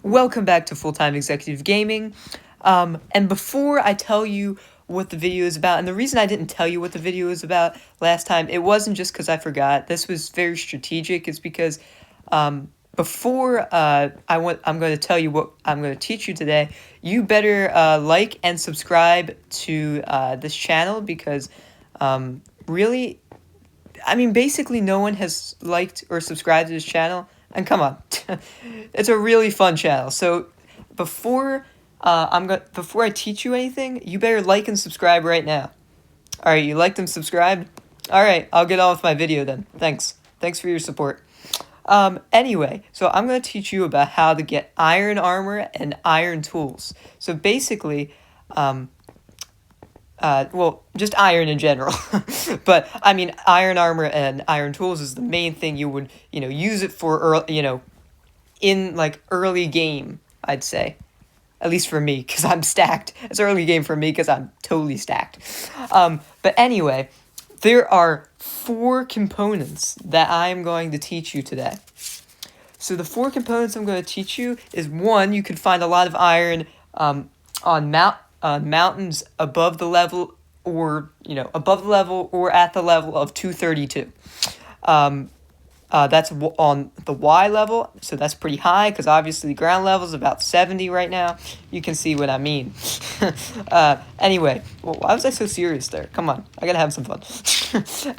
Welcome back to Full-Time Executive Gaming. And before I tell you what the video is about, and the reason I didn't tell you what the video is about last time, it wasn't just because I forgot. This was very strategic. It's because before I'm going to tell you what I'm going to teach you today, you better like and subscribe to this channel because really, I mean, basically no one has liked or subscribed to this channel. And come on, it's a really fun channel. So before before I teach you anything, you better like and subscribe right now. All right, you liked and subscribed? All right, I'll get on with my video then. Thanks for your support. Anyway, so I'm going to teach you about how to get iron armor and iron tools. So basically, well, just iron in general. But, I mean, iron armor and iron tools is the main thing you would, use it for, in, like, early game, I'd say. At least for me, because I'm stacked. It's early game for me, because I'm totally stacked. But anyway, there are 4 components that I'm going to teach you today. So the 4 components I'm going to teach you is, 1, you can find a lot of iron on mountains above the level or at the level of 232. That's on the Y level, so that's pretty high because obviously the ground level is about 70 right now. You can see what I mean. Anyway, well, why was I so serious there? Come on, I gotta have some fun.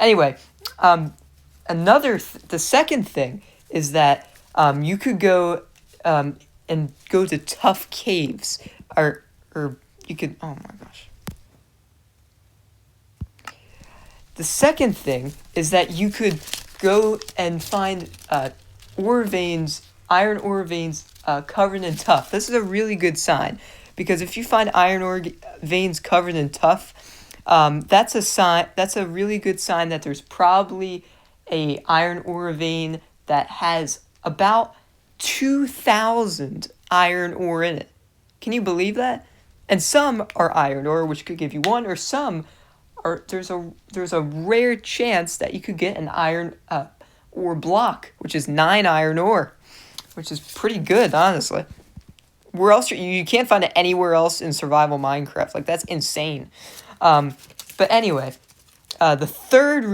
Anyway, the second thing is that you could go and go to tough caves, or you could, oh my gosh. The second thing is that you could go and find iron ore veins covered in tuff. This is a really good sign, because if you find iron ore veins covered in tuff, that's a really good sign that there's probably a iron ore vein that has about 2,000 iron ore in it. Can you believe that? And some are iron ore, which could give you 1, or some are there's a rare chance that you could get an iron ore block, which is 9 iron ore, which is pretty good, honestly. Where else you can't find it anywhere else in survival Minecraft. Like, that's insane. But anyway, the third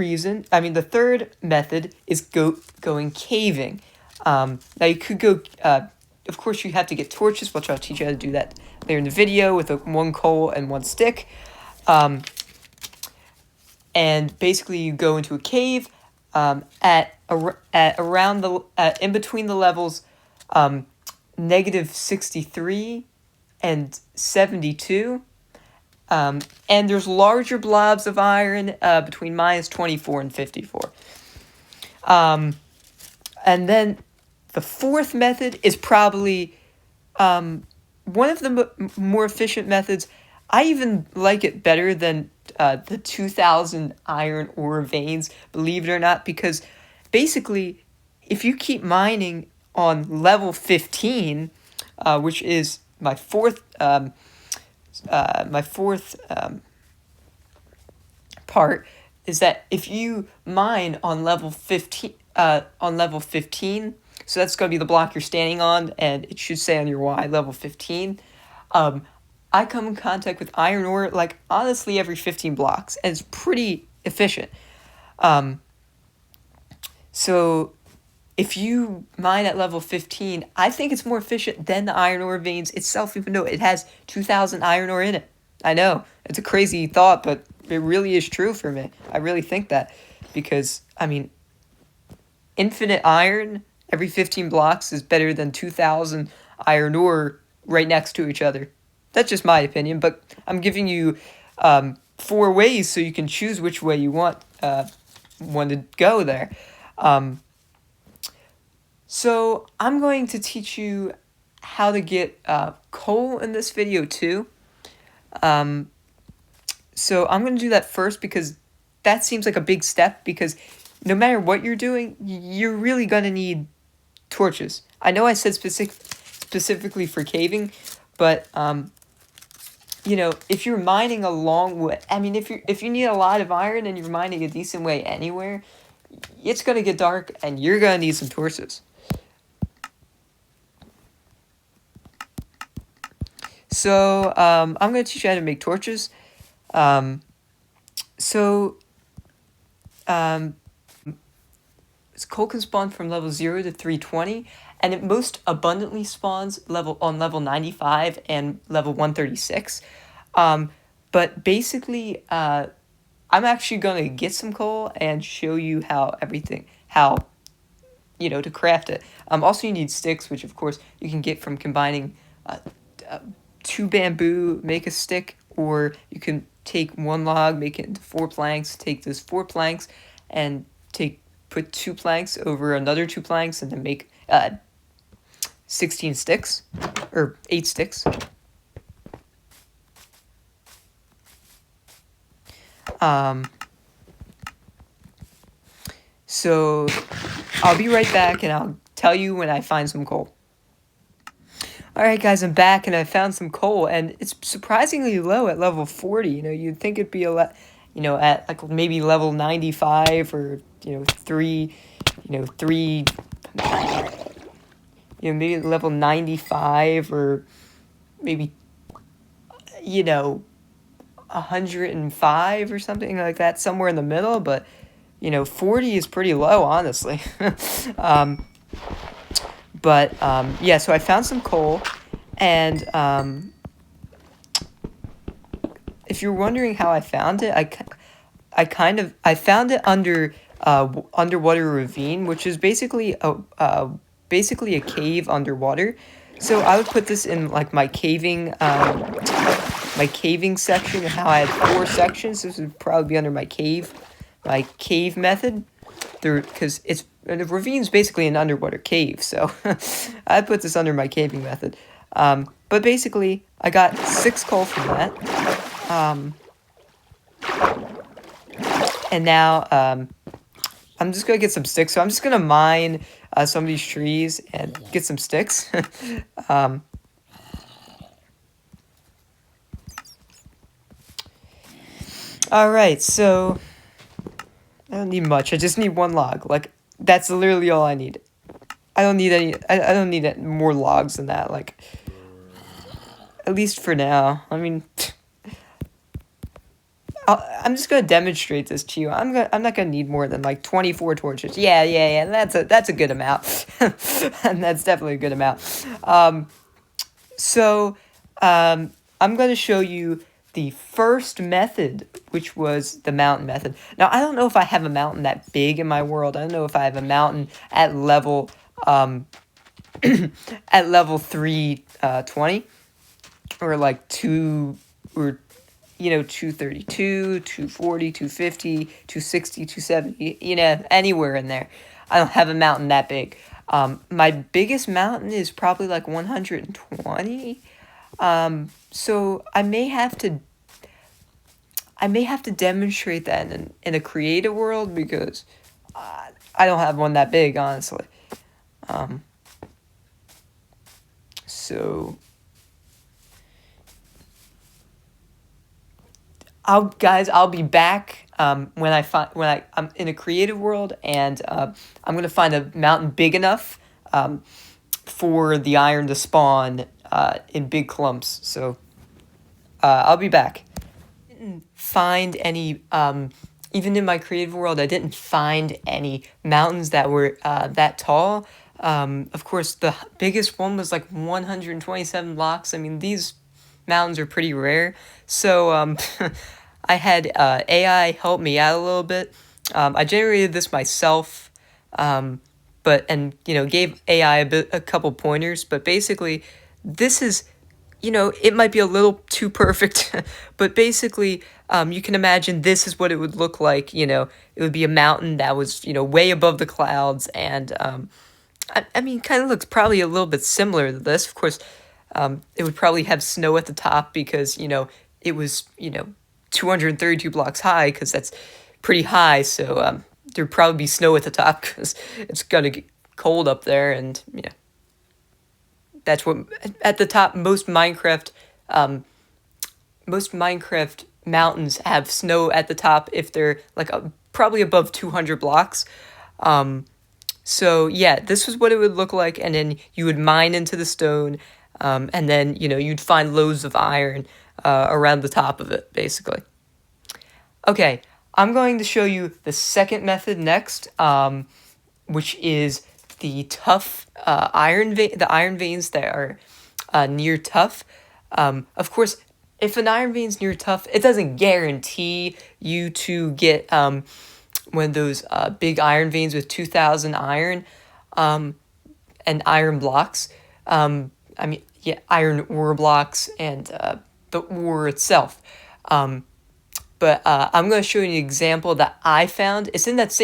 method is going caving. Now you could go. Of course, you have to get torches, which I'll teach you how to do that later in the video with 1 coal and 1 stick. And basically, you go into a cave at around in between the levels negative 63 and 72. And there's larger blobs of iron between minus 24 and 54. And then the 4th method is probably one of the more efficient methods. I even like it better than the 2,000 iron ore veins, believe it or not, because basically, if you keep mining on level 15, which is my fourth part, is that if you mine on level 15, so that's going to be the block you're standing on, and it should say on your Y, level 15, I come in contact with iron ore, like, honestly, every 15 blocks, and it's pretty efficient. So if you mine at level 15, I think it's more efficient than the iron ore veins itself, even though it has 2,000 iron ore in it. I know, it's a crazy thought, but it really is true for me. I really think that, because, I mean, infinite iron every 15 blocks is better than 2,000 iron ore right next to each other. That's just my opinion, but I'm giving you 4 ways so you can choose which way you want to go there. So I'm going to teach you how to get coal in this video too. So I'm going to do that first because that seems like a big step, because no matter what you're doing, you're really going to need torches. I know I said specifically for caving, but if you're mining a long way, I mean, if you need a lot of iron and you're mining a decent way anywhere, it's going to get dark and you're going to need some torches. So I'm going to teach you how to make torches. Um, so um, coal can spawn from level 0 to 320, and it most abundantly spawns on level 95 and level 136. But basically, I'm actually going to get some coal and show you how to craft it. Also, you need sticks, which of course you can get from combining uh, 2 bamboo, make a stick, or you can take 1 log, make it into 4 planks, take those 4 planks, and put 2 planks over another 2 planks, and then make 16 sticks, or 8 sticks. So I'll be right back, and I'll tell you when I find some coal. Alright guys, I'm back, and I found some coal, and it's surprisingly low at level 40. You'd think it'd be at like maybe level 95, or 3, 3, maybe level 95, or maybe 105 or something like that, somewhere in the middle. But 40 is pretty low, honestly. Yeah, so I found some coal, and if you're wondering how I found it, I found it under underwater ravine, which is basically a cave underwater. So I would put this in like my caving section, and how I had 4 sections. This would probably be under my cave method, because the ravine's basically an underwater cave. So I put this under my caving method. But basically, I got 6 coal from that. And now I'm just gonna get some sticks. So I'm just gonna mine some of these trees and get some sticks. All right, so I don't need much. I just need 1 log. Like, that's literally all I need. I don't need any. I don't need more logs than that. Like, at least for now. I mean, I'm just gonna demonstrate this to you. I'm not gonna need more than like 24 torches. Yeah. That's a good amount, and that's definitely a good amount. I'm gonna show you the first method, which was the mountain method. Now, I don't know if I have a mountain that big in my world. I don't know if I have a mountain at level at level 320, or like 232, 240, 250, 260, 270, anywhere in there. I don't have a mountain that big. My biggest mountain is probably like 120. So I may have to demonstrate that in a creative world, because I don't have one that big, honestly. So I'll be back when I'm in a creative world, and I'm gonna find a mountain big enough for the iron to spawn in big clumps. So I'll be back. I didn't find any, even in my creative world, I didn't find any mountains that were that tall. Of course, the biggest one was like 127 blocks. I mean, these mountains are pretty rare. So I had AI help me out a little bit. I generated this myself, gave AI a couple pointers. But basically, this is, it might be a little too perfect, but basically, you can imagine this is what it would look like. It would be a mountain that was, way above the clouds, and I mean, kind of looks probably a little bit similar to this. Of course, it would probably have snow at the top, because, it was, 232 blocks high, because that's pretty high. So there'd probably be snow at the top, because it's gonna get cold up there, and that's what at the top. Most Minecraft mountains have snow at the top if they're like probably above 200 blocks. So yeah, this was what it would look like, and then you would mine into the stone. And then, you'd find loads of iron around the top of it, basically. Okay, I'm going to show you the second method next, which is the tough the iron veins that are near tough. Of course, if an iron vein's near tough, it doesn't guarantee you to get one of those big iron veins with 2,000 iron and iron blocks. Iron ore blocks and the ore itself. But I'm going to show you an example that I found. It's in that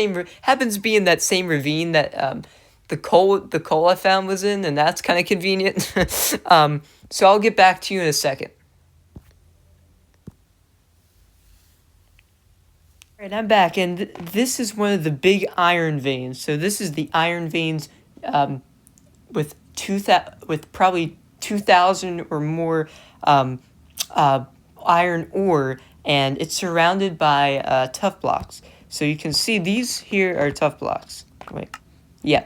happens to be in that same ravine that the coal I found was in, and that's kind of convenient. So I'll get back to you in a second. All right, I'm back, and this is one of the big iron veins. So this is the iron veins with probably 2,000 or more iron ore, and it's surrounded by tough blocks. So you can see these here are tough blocks. Wait, yeah.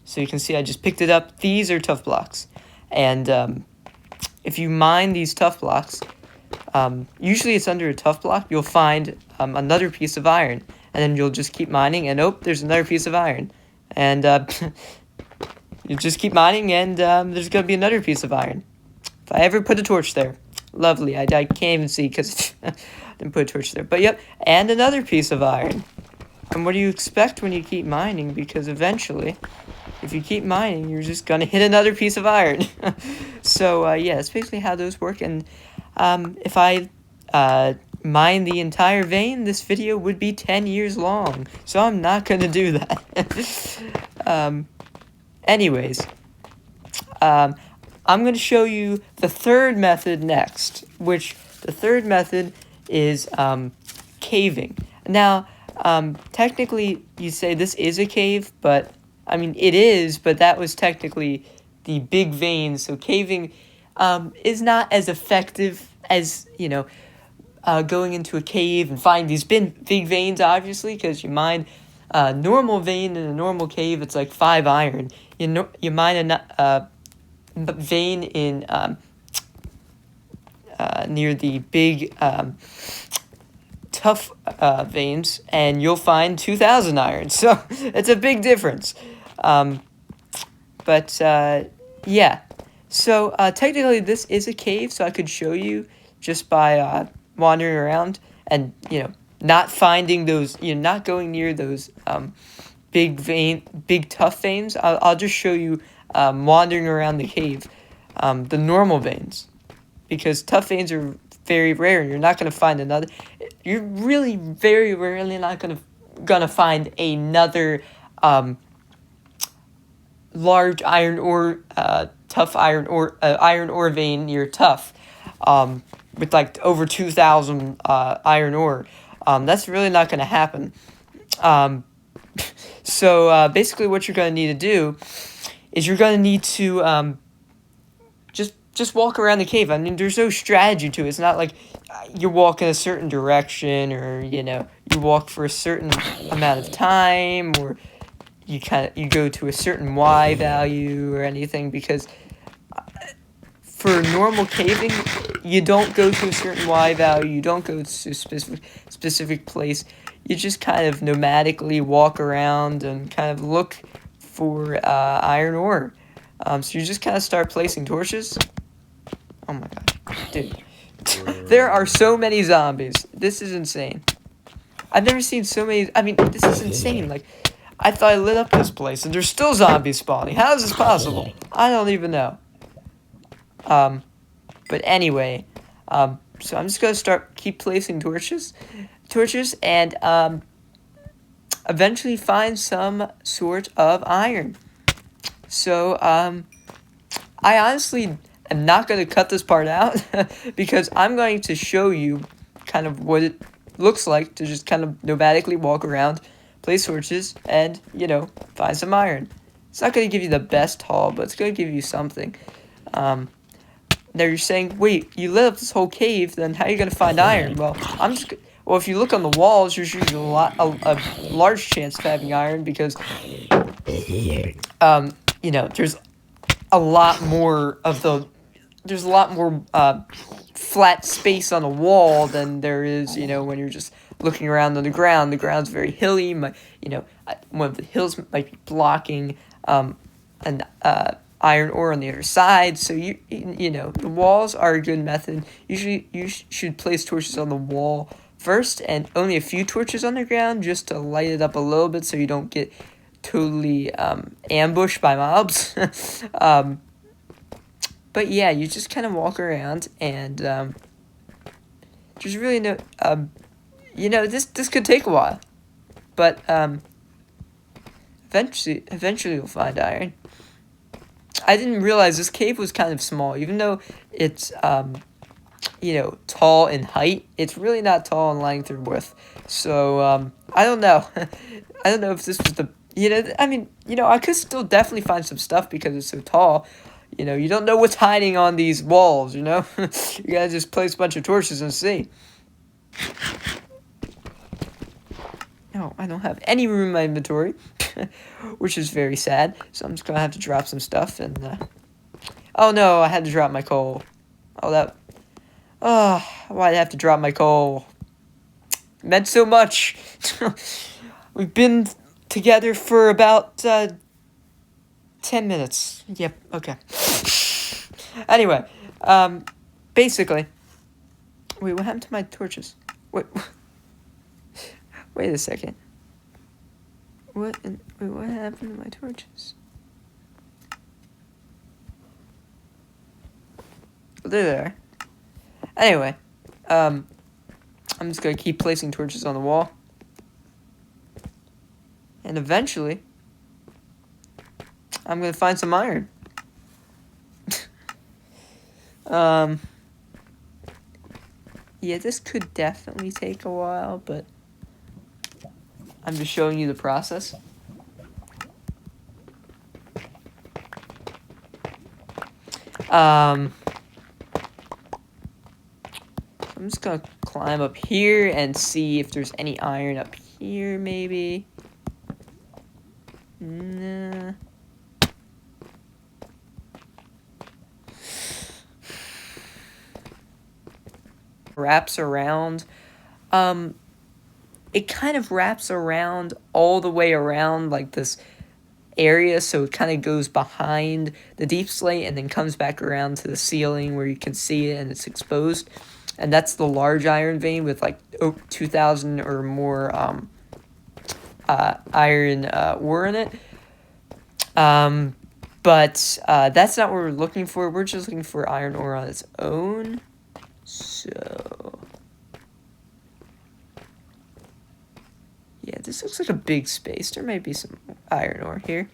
So you can see I just picked it up. These are tough blocks, and if you mine these tough blocks, usually it's under a tough block. You'll find another piece of iron, and then you'll just keep mining, and there's another piece of iron, and you just keep mining, and there's gonna be another piece of iron. If I ever put a torch there, lovely. I can't even see because I didn't put a torch there. But yep, and another piece of iron. And what do you expect when you keep mining? Because eventually, if you keep mining, you're just gonna hit another piece of iron. So yeah, that's basically how those work. And if I mine the entire vein, this video would be 10 years long. So I'm not gonna do that. Anyways, I'm going to show you the third method next, which the third method is caving. Now, technically, you say this is a cave, but, it is, but that was technically the big veins, so caving is not as effective as, going into a cave and finding these big veins, obviously, because you mine a normal vein in a normal cave, it's like 5 iron. You mine a vein in near the big tough veins, and you'll find 2,000 iron. So it's a big difference. Yeah. So technically, this is a cave, so I could show you just by wandering around and not finding those, not going near those big tough veins. I'll just show you wandering around the cave, the normal veins, because tough veins are very rare, and you're not going to find another. You're really very rarely not gonna find another large iron ore, tough iron ore vein near tough, with like over 2,000 iron ore. That's really not going to happen. So basically what you're going to need to do is you're going to need to just walk around the cave. There's no strategy to it. It's not like you walk in a certain direction, or you walk for a certain amount of time, or you go to a certain Y value or anything, because for normal caving, you don't go to a certain Y value, you don't go to a specific place. You just kind of nomadically walk around and kind of look for iron ore. So you just kind of start placing torches. Oh my god, dude. There are so many zombies. This is insane. I've never seen so many. This is insane. Like, I thought I lit up this place, and there's still zombies spawning. How is this possible? I don't even know. But anyway, so I'm just gonna keep placing torches, and eventually find some sort of iron. So I honestly am not gonna cut this part out because I'm going to show you kind of what it looks like to just kind of nomadically walk around, place torches, and find some iron. It's not gonna give you the best haul, but it's gonna give you something. Now you're saying, wait, you lit up this whole cave, then how are you going to find iron? Well, if you look on the walls, there's usually a large chance of having iron, because, there's a lot more of the there's a lot more flat space on the wall than there is, when you're just looking around on the ground. The ground's very hilly. One of the hills might be blocking an iron ore on the other side. So the walls are a good method. Usually, should place torches on the wall first, and only a few torches on the ground just to light it up a little bit, so you don't get totally ambushed by mobs. But yeah, you just kind of walk around, and there's really no, this could take a while, but eventually you'll find iron. I didn't realize this cave was kind of small, even though it's tall in height. It's really not tall in length or width. So I don't know. I don't know if this was I could still definitely find some stuff because it's so tall. You don't know what's hiding on these walls, You gotta just place a bunch of torches and see. No, I don't have any room in my inventory, which is very sad. So I'm just gonna have to drop some stuff and, oh no, I had to drop my coal. Why'd I have to drop my coal? It meant so much. We've been together for about, 10 minutes. Yep, okay. Anyway, basically, wait, what happened to my torches? Wait a second. What happened to my torches? They're there. Anyway, I'm just gonna keep placing torches on the wall. And eventually, I'm gonna find some iron. Yeah, this could definitely take a while, but I'm just showing you the process. I'm just gonna climb up here and see if there's any iron up here, maybe. Nah. Wraps around. It kind of wraps around all the way around like this area, so it kind of goes behind the deep slate and then comes back around to the ceiling where you can see it and it's exposed. And that's the large iron vein with like 2,000 or more iron ore in it. But that's not what we're looking for. We're just looking for iron ore on its own. So yeah, this looks like a big space. There might be some iron ore here.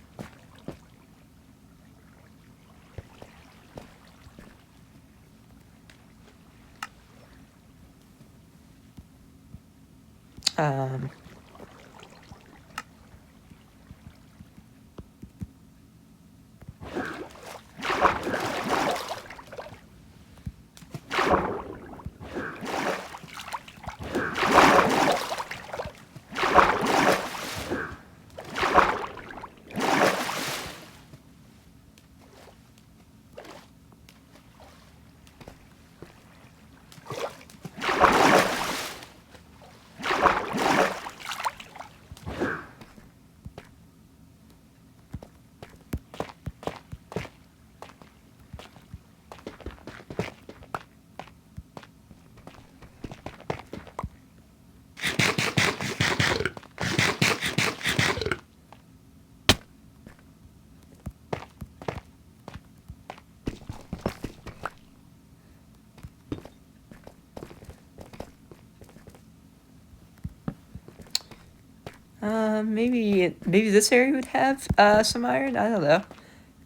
Maybe this area would have some iron. I don't know.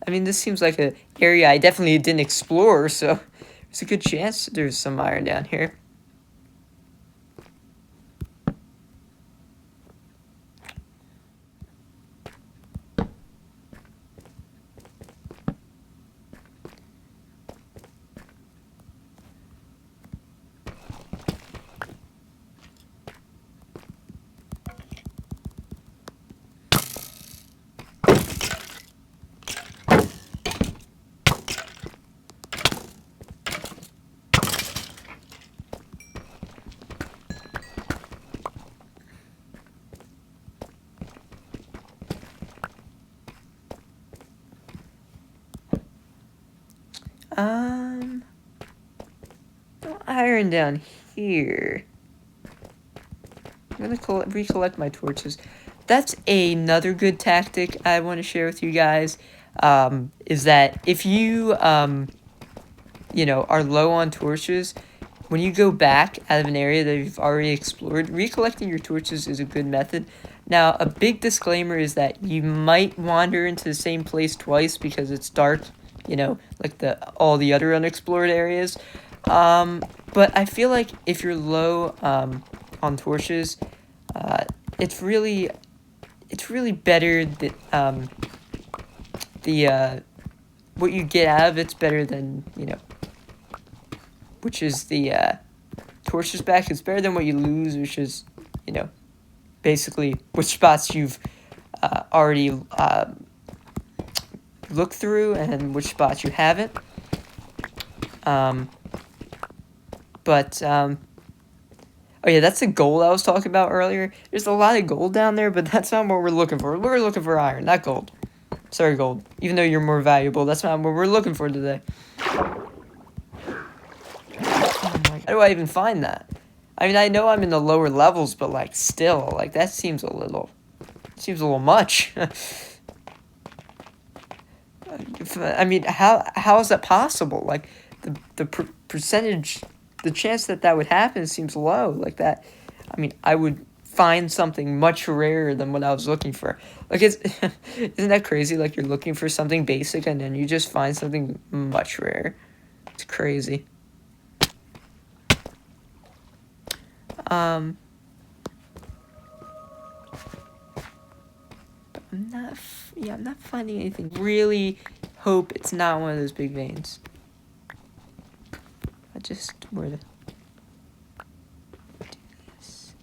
I mean, this seems like an area I definitely didn't explore, so there's a good chance there's some iron down here. no iron down here. I'm gonna recollect my torches. That's another good tactic I want to share with you guys. Is that if you you know, are low on torches, when you go back out of an area that you've already explored, recollecting your torches is a good method. Now, a big disclaimer is that you might wander into the same place twice because it's dark, you know, like all the other unexplored areas. But I feel like if you're low on torches, it's really better that what you get out of it's better than, you know, which is the torches back. It's better than what you lose, which is, you know, basically which spots you've already looked through and which spots you haven't. Oh yeah, that's the gold I was talking about earlier. There's a lot of gold down there, but that's not what we're looking for. We're looking for iron, not gold. Sorry, gold. Even though you're more valuable, that's not what we're looking for today. Oh my, how do I even find that? I mean, I know I'm in the lower levels, but, like, still, like, that seems a little much. I mean, how is that possible? Like, the percentage, the chance that would happen seems low. Like that, I mean, I would find something much rarer than what I was looking for. Like, isn't that crazy? Like, you're looking for something basic and then you just find something much rarer. It's crazy. But I'm not finding anything. Really hope it's not one of those big veins. I just where to do this.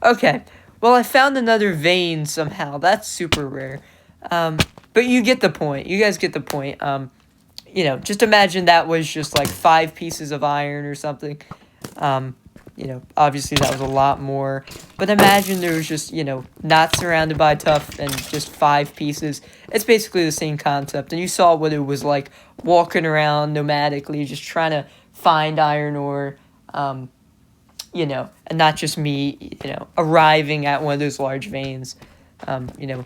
Okay. Well, I found another vein somehow. That's super rare. But you get the point. You guys get the point. You know, just imagine that was just like 5 pieces of iron or something. You know, obviously that was a lot more. But imagine there was just, you know, not surrounded by tuff and just 5 pieces. It's basically the same concept. And you saw what it was like walking around nomadically, just trying to find iron ore, you know, and not just me, you know, arriving at one of those large veins. You know,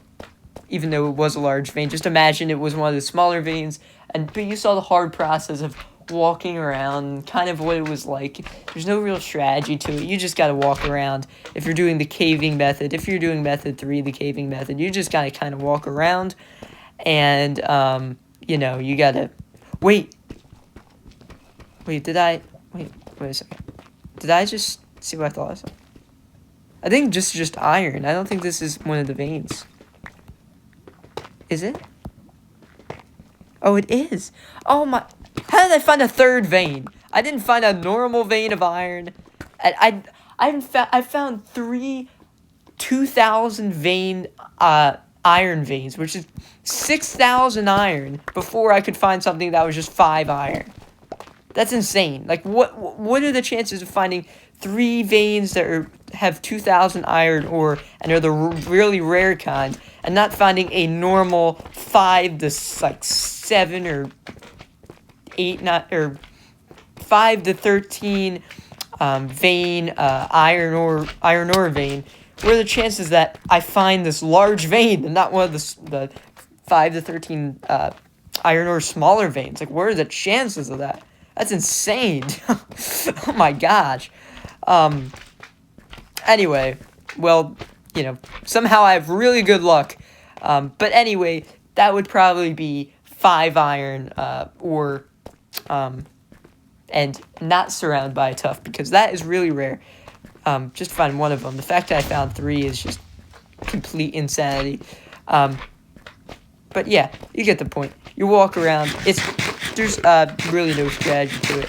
even though it was a large vein, just imagine it was one of the smaller veins. But you saw the hard process of walking around, kind of what it was like. There's no real strategy to it. You just got to walk around. If you're doing the caving method, if you're doing method 3, the caving method, you just got to kind of walk around. And, you know, you got to... Wait, wait a second. Did I just see what I thought I saw? I think just iron. I don't think this is one of the veins. Is it? Oh, it is. Oh my... How did I find a third vein? I didn't find a normal vein of iron. I found 3 2,000 vein iron veins, which is 6,000 iron before I could find something that was just 5 iron. That's insane. Like, what are the chances of finding 3 veins that have 2,000 iron ore and are the really rare kind, and not finding a normal 5 to like 7 or 8 or 5 to 13 vein iron ore vein? What are the chances that I find this large vein and not one of the 5 to 13 iron ore smaller veins? Like, what are the chances of that? That's insane. Oh my gosh. Anyway, well, you know, somehow I have really good luck. But anyway, that would probably be 5 iron ore, and not surrounded by a tuff, because that is really rare. Just find one of them. The fact that I found 3 is just complete insanity. But yeah, you get the point. You walk around. There's really no strategy to it.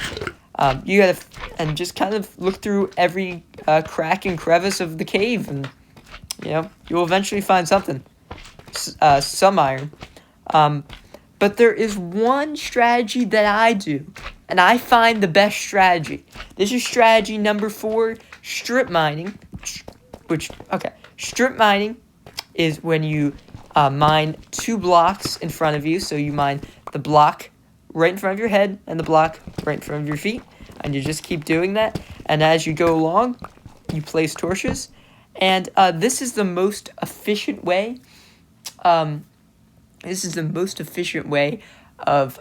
You gotta and just kind of look through every crack and crevice of the cave, and you know you'll eventually find something. Some iron. But there is one strategy that I do, and I find the best strategy. This is strategy number 4, strip mining. Strip mining is when you mine 2 blocks in front of you. So you mine the block right in front of your head and the block right in front of your feet. And you just keep doing that. And as you go along, you place torches. And this is the most efficient way. This is the most efficient way of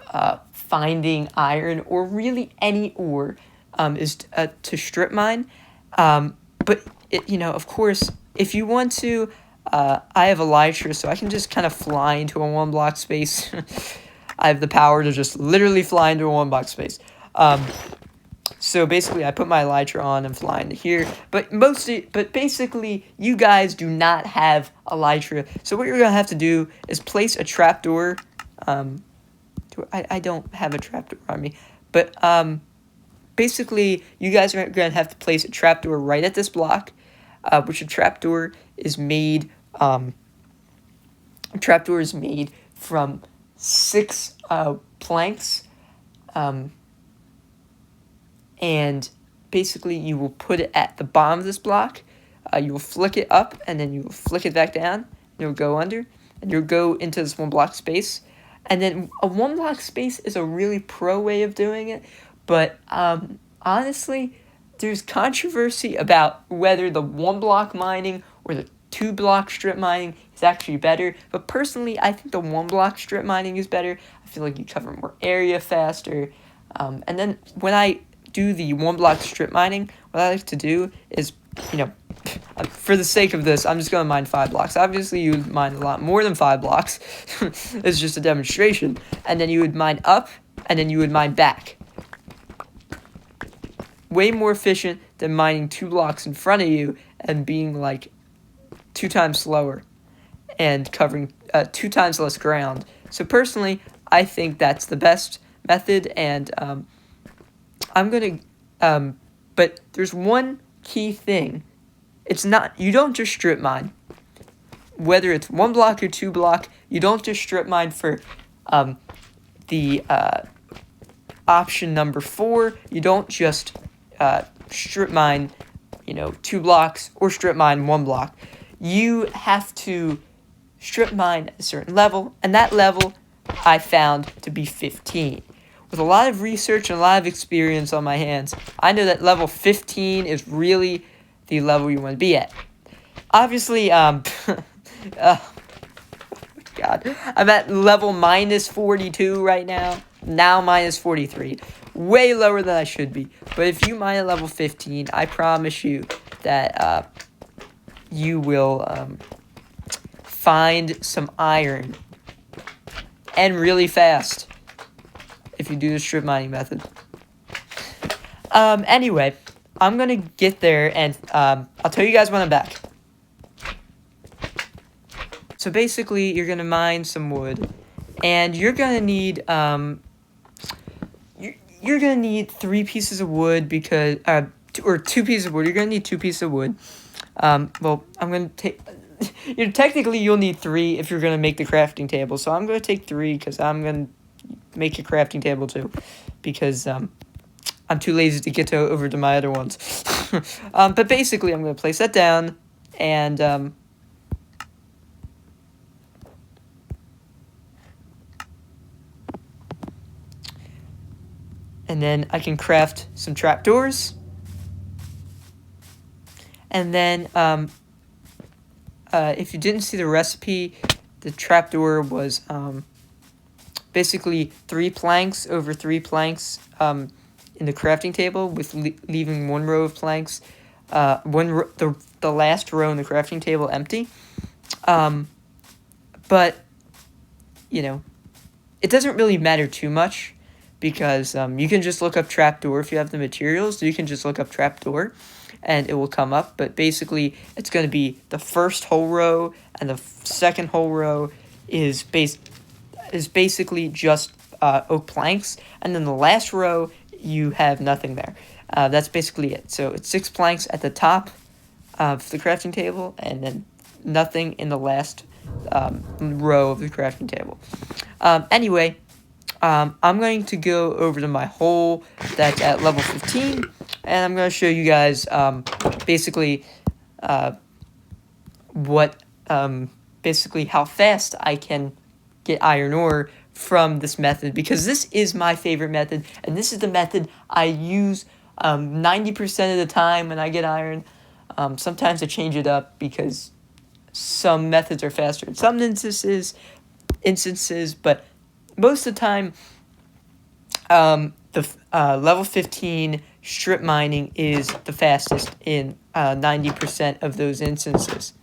finding iron or really any ore is to strip mine. But, of course, if you want to, I have elytra, so I can just kind of fly into a 1 block space. I have the power to just literally fly into a 1 block space. So basically, I put my elytra on and fly into here. But basically, you guys do not have elytra. So what you're gonna have to do is place a trapdoor. I don't have a trapdoor on me, but basically, you guys are gonna have to place a trapdoor right at this block, which a trapdoor is made. Trapdoor is made from 6 planks. And basically, you will put it at the bottom of this block. You will flick it up, and then you will flick it back down. And you'll go under, and you'll go into this 1 block space. And then a 1 block space is a really pro way of doing it. But honestly, there's controversy about whether the 1 block mining or the 2 block strip mining is actually better. But personally, I think the 1 block strip mining is better. I feel like you cover more area faster. And then when I do the 1 block strip mining, what I like to do is, for the sake of this, I'm just going to mine 5 blocks. Obviously, you would mine a lot more than 5 blocks. It's just a demonstration. And then you would mine up, and then you would mine back. Way more efficient than mining 2 blocks in front of you and being like 2 times slower and covering 2 times less ground. So personally, I think that's the best method, and I'm gonna, but there's one key thing. It's not, you don't just strip mine. Whether it's 1 block or 2 block, you don't just strip mine for the option number 4. You don't just strip mine, 2 blocks or strip mine 1 block. You have to strip mine at a certain level, and that level I found to be 15. With a lot of research and a lot of experience on my hands, I know that level 15 is really the level you want to be at. Obviously, oh my god, I'm at level minus 42 right now minus 43. Way lower than I should be. But if you mine at level 15, I promise you that you will find some iron, and really fast, if you do the strip mining method. Anyway, I'm gonna get there, and I'll tell you guys when I'm back. So basically, you're gonna mine some wood, and you're gonna need you're gonna need 3 pieces of wood because or 2 pieces of wood. You're gonna need 2 pieces of wood. Well, I'm gonna take. Technically, you'll need 3 if you're gonna make the crafting table. So I'm gonna take 3 because I'm gonna make a crafting table too, because I'm too lazy to get over to my other ones. But basically, I'm gonna place that down, and then I can craft some trapdoors. And then, if you didn't see the recipe, the trapdoor was basically 3 planks over 3 planks in the crafting table, with leaving 1 row of planks, the last row in the crafting table empty. But it doesn't really matter too much, because you can just look up trapdoor if you have the materials. You can just look up trapdoor, and it will come up. But basically, it's going to be the first whole row, and the second whole row is basically just oak planks, and then the last row you have nothing there. That's basically it. So it's 6 planks at the top of the crafting table, and then nothing in the last row of the crafting table. Anyway, I'm going to go over to my hole that's at level 15, and I'm going to show you guys basically what basically how fast I can get iron ore from this method, because this is my favorite method, and this is the method I use 90% of the time when I get iron. Sometimes I change it up because some methods are faster in some instances, but most of the time, the level 15 strip mining is the fastest in 90% of those instances.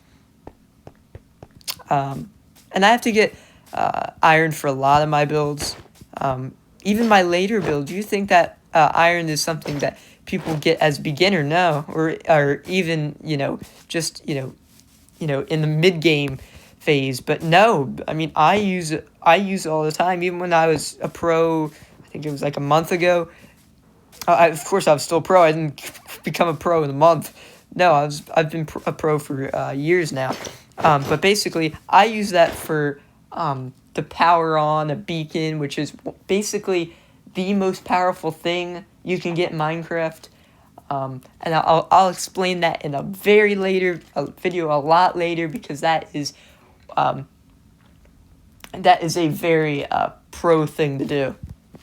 And I have to get iron for a lot of my builds. Even my later build, do you think that iron is something that people get as beginner? No, or even just in the mid game phase. But no, I mean I use it all the time. Even when I was a pro, I think it was like a month ago. Of course, I was still a pro. I didn't become a pro in a month. No, I've been a pro for years now. But basically, I use that for to power on a beacon, which is basically the most powerful thing you can get in Minecraft. And I'll explain that in a very later video, a lot later, because that is a very pro thing to do.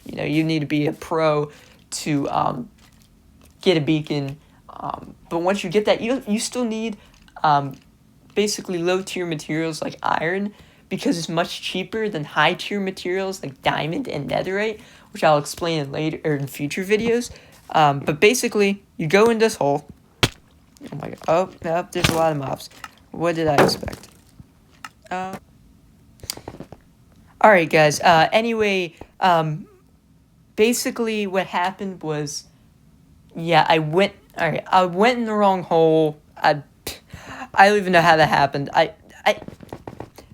You need to be a pro to get a beacon. But once you get that, you still need basically low tier materials like iron, because it's much cheaper than high tier materials like diamond and netherite, which I'll explain in later or in future videos. But basically, you go in this hole. Oh my god! Oh, no, there's a lot of mobs. What did I expect? All right, guys. Anyway, basically, what happened was, yeah, I went in the wrong hole. I don't even know how that happened.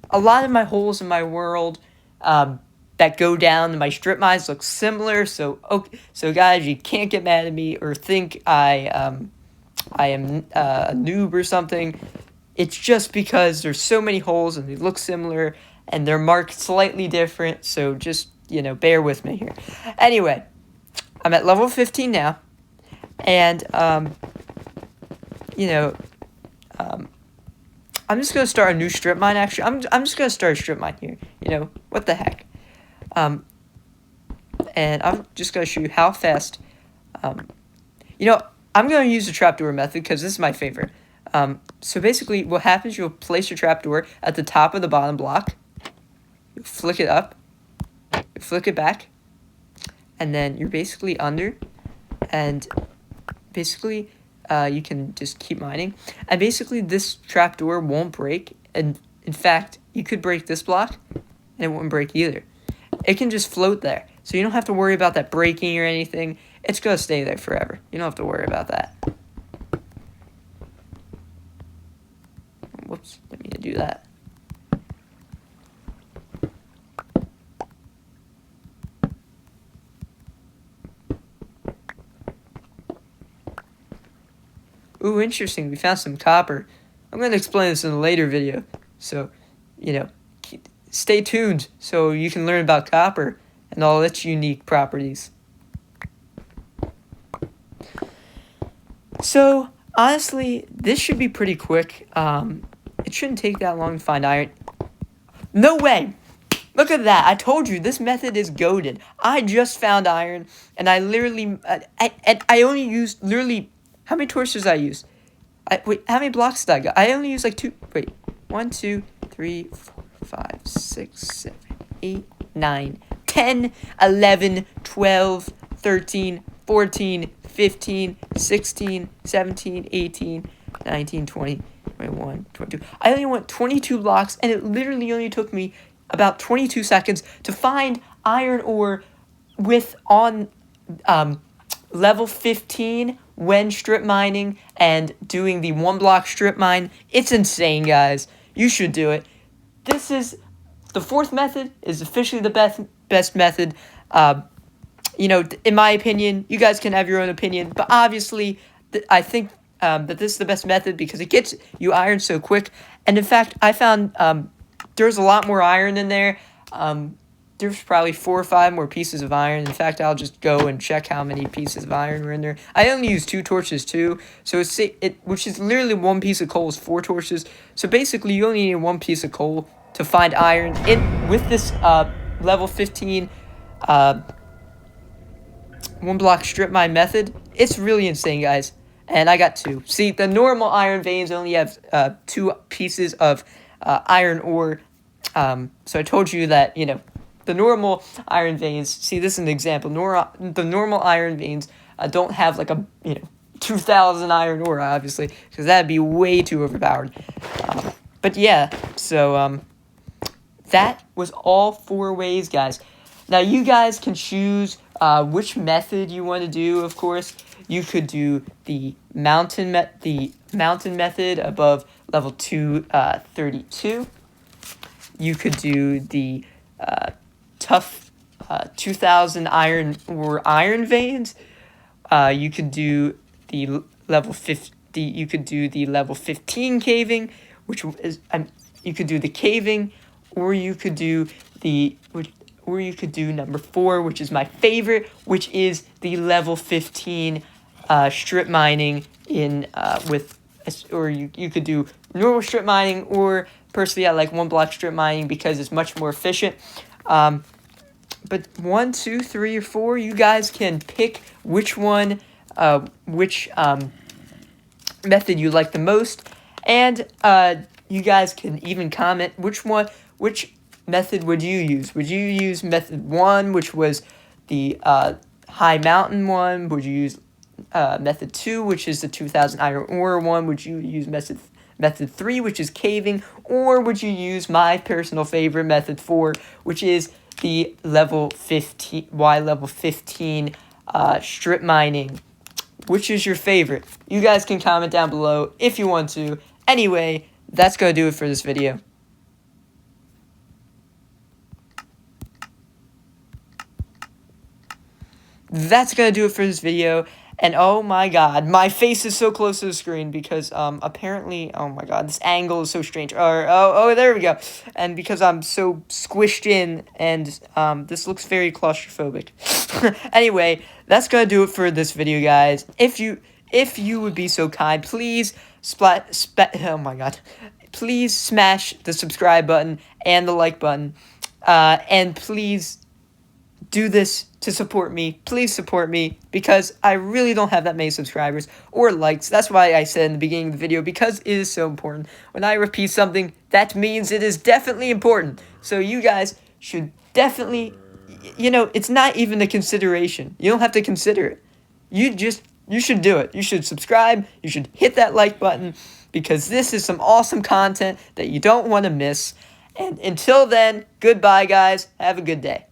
A lot of my holes in my world that go down to my strip mines look similar. So guys, you can't get mad at me or think I am a noob or something. It's just because there's so many holes and they look similar and they're marked slightly different. So just bear with me here. Anyway, I'm at level 15 now, and I'm just gonna start a new strip mine. Actually, I'm just gonna start a strip mine here. What the heck? And I'm just gonna show you how fast. I'm gonna use the trapdoor method because this is my favorite. So basically, what happens? You'll place your trapdoor at the top of the bottom block. You flick it up. You flick it back, and then you're basically under, and basically. You can just keep mining, and basically this trapdoor won't break, and in fact you could break this block and it won't break either. It can just float there, so you don't have to worry about that breaking or anything. It's gonna stay there forever. You don't have to worry about that. Whoops, didn't mean to do that. Ooh, interesting. We found some copper. I'm going to explain this in a later video. So, stay tuned so you can learn about copper and all its unique properties. So, honestly, this should be pretty quick. It shouldn't take that long to find iron. No way! Look at that. I told you, this method is goated. I just found iron, and I literally... I only used literally... How many torches did I use? Wait, how many blocks did I got? I only used like 2. Wait, 1, 2, 3, 4, 5, 6, 7, 8, 9, 10, 11, 12, 13, 14, 15, 16, 17, 18, 19, 20, 21, 22. I only went 22 blocks, and it literally only took me about 22 seconds to find iron ore on level 15 when strip mining and doing the 1 block strip mine. It's insane, guys. You should do it. This is the 4th method, is officially the best method. In my opinion, you guys can have your own opinion, but obviously I think that this is the best method because it gets you iron so quick. And in fact, I found there's a lot more iron in there. there's probably 4 or 5 more pieces of iron. In fact, I'll just go and check how many pieces of iron were in there. I only used 2 torches too, so which is literally 1 piece of coal is 4 torches. So basically, you only need 1 piece of coal to find iron with this level 15 1 block strip mine method. It's really insane, guys. And I got 2. See, the normal iron veins only have 2 pieces of iron ore. So I told you that, the normal iron veins, see, this is an example. The normal iron veins don't have like a, 2,000 iron ore, obviously, because that'd be way too overpowered. But yeah, so that was all 4 ways, guys. Now, you guys can choose which method you want to do, of course. You could do the mountain method above level 232. You could do the tough 2,000 iron veins. You could do the level 50. You could do the level 15 caving, which is you could do the caving, or you could do number 4, which is my favorite, which is the level 15 strip mining or you could do normal strip mining, or personally I like 1 block strip mining because it's much more efficient. But 1, 2, 3, or 4, you guys can pick which one, which method you like the most, and you guys can even comment which method would you use. Would you use method 1, which was the high mountain one? Would you use method 2, which is the 2,000 iron ore one? Would you use method 3, which is caving? Or would you use my personal favorite, method 4, which is the level 15 strip mining? Which is your favorite? You guys can comment down below if you want to. Anyway, that's gonna do it for this video. That's gonna do it for this video. And oh my god, my face is so close to the screen because apparently, oh my god, this angle is so strange. Oh, there we go. And because I'm so squished in, and this looks very claustrophobic. Anyway, that's gonna do it for this video, guys. If you would be so kind, please oh my god, please smash the subscribe button and the like button, and please do this to support me. Please support me, because I really don't have that many subscribers or likes. That's why I said in the beginning of the video, because it is so important. When I repeat something, that means it is definitely important. So you guys should definitely, it's not even a consideration. You don't have to consider it. You should do it. You should subscribe. You should hit that like button, because this is some awesome content that you don't want to miss. And until then, goodbye, guys. Have a good day.